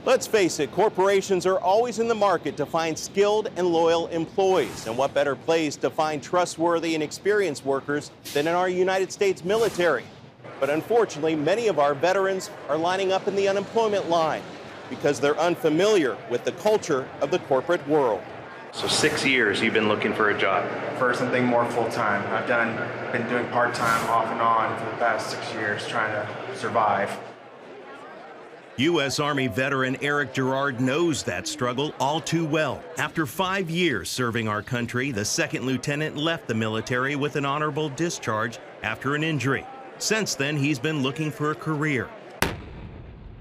Let's face it, corporations are always in the market to find skilled and loyal employees. And what better place to find trustworthy and experienced workers than in our United States military? But unfortunately, many of our veterans are lining up in the unemployment line because they're unfamiliar with the culture of the corporate world. So 6 years you've been looking for a job. For something more full-time. I've been doing part-time off and on for the past 6 years trying to survive. U.S. Army veteran Eric Gerard knows that struggle all too well. After 5 years serving our country, the second lieutenant left the military with an honorable discharge after an injury. Since then, he's been looking for a career.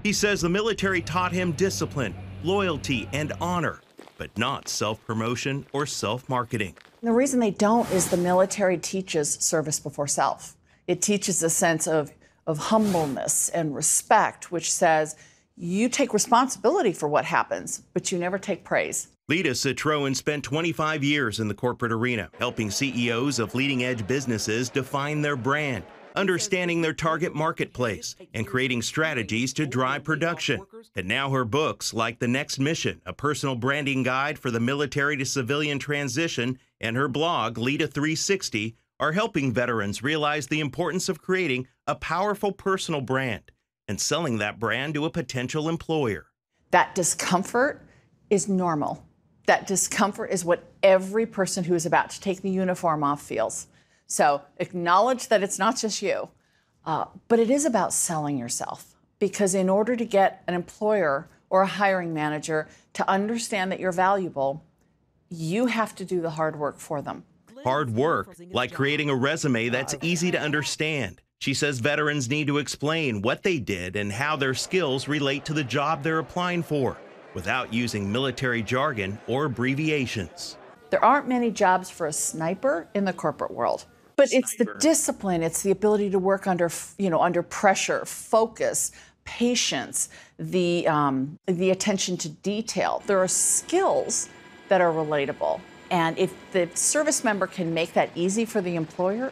He says the military taught him discipline, loyalty, and honor, but not self-promotion or self-marketing. The reason they don't is the military teaches service before self. It teaches a sense of humbleness and respect, which says you take responsibility for what happens, but you never take praise. Lita Citroen spent 25 years in the corporate arena, helping CEOs of leading-edge businesses define their brand, understanding their target marketplace, and creating strategies to drive production. And now her books, like The Next Mission, a personal branding guide for the military to civilian transition, and her blog, Lita 360, are helping veterans realize the importance of creating a powerful personal brand and selling that brand to a potential employer. That discomfort is normal. That discomfort is what every person who is about to take the uniform off feels. So acknowledge that it's not just you, but it is about selling yourself. Because in order to get an employer or a hiring manager to understand that you're valuable, you have to do the hard work for them. Hard work, like creating a resume that's easy to understand. She says veterans need to explain what they did and how their skills relate to the job they're applying for, without using military jargon or abbreviations. There aren't many jobs for a sniper in the corporate world, but it's the discipline, it's the ability to work under pressure, focus, patience, the attention to detail. There are skills that are relatable. And if the service member can make that easy for the employer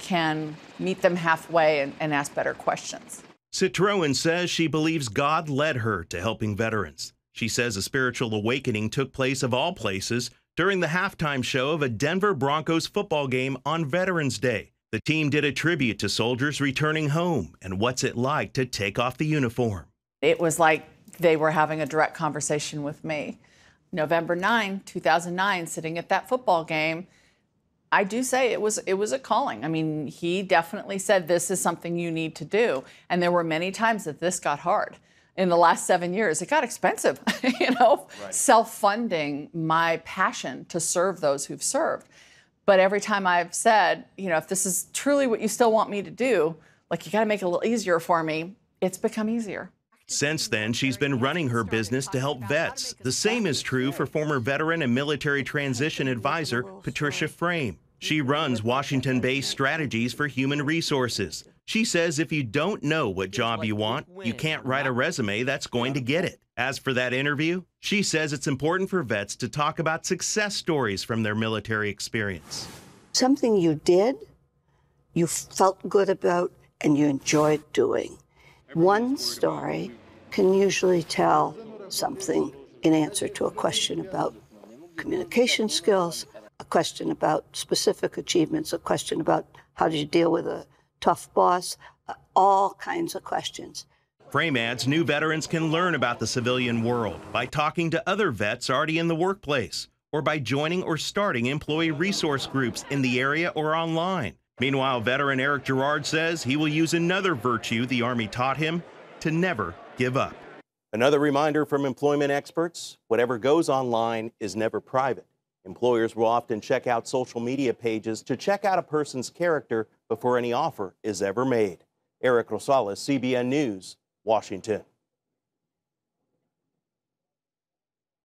can meet them halfway and ask better questions. Citroen says she believes God led her to helping veterans. She says a spiritual awakening took place of all places during the halftime show of a Denver Broncos football game on Veterans Day. The team did a tribute to soldiers returning home and what's it like to take off the uniform. It was like they were having a direct conversation with me. November 9, 2009, sitting at that football game, I do say it was a calling. I mean, he definitely said, this is something you need to do. And there were many times that this got hard. In the last 7 years, it got expensive, right. Self-funding my passion to serve those who've served. But every time I've said, if this is truly what you still want me to do, like, you got to make it a little easier for me, it's become easier. Since then, she's been running her business to help vets. The same is true for former veteran and military transition advisor Patricia Frame. She runs Washington-based strategies for human resources. She says if you don't know what job you want, you can't write a resume that's going to get it. As for that interview, she says it's important for vets to talk about success stories from their military experience. Something you did, you felt good about, and you enjoyed doing. One story can usually tell something in answer to a question about communication skills, a question about specific achievements, a question about how did you deal with a tough boss, all kinds of questions. Frame adds new veterans can learn about the civilian world by talking to other vets already in the workplace, or by joining or starting employee resource groups in the area or online. Meanwhile, veteran Eric Gerard says he will use another virtue the Army taught him: to never give up. Another reminder from employment experts: whatever goes online is never private. Employers will often check out social media pages to check out a person's character before any offer is ever made. Eric Rosales, CBN News, Washington.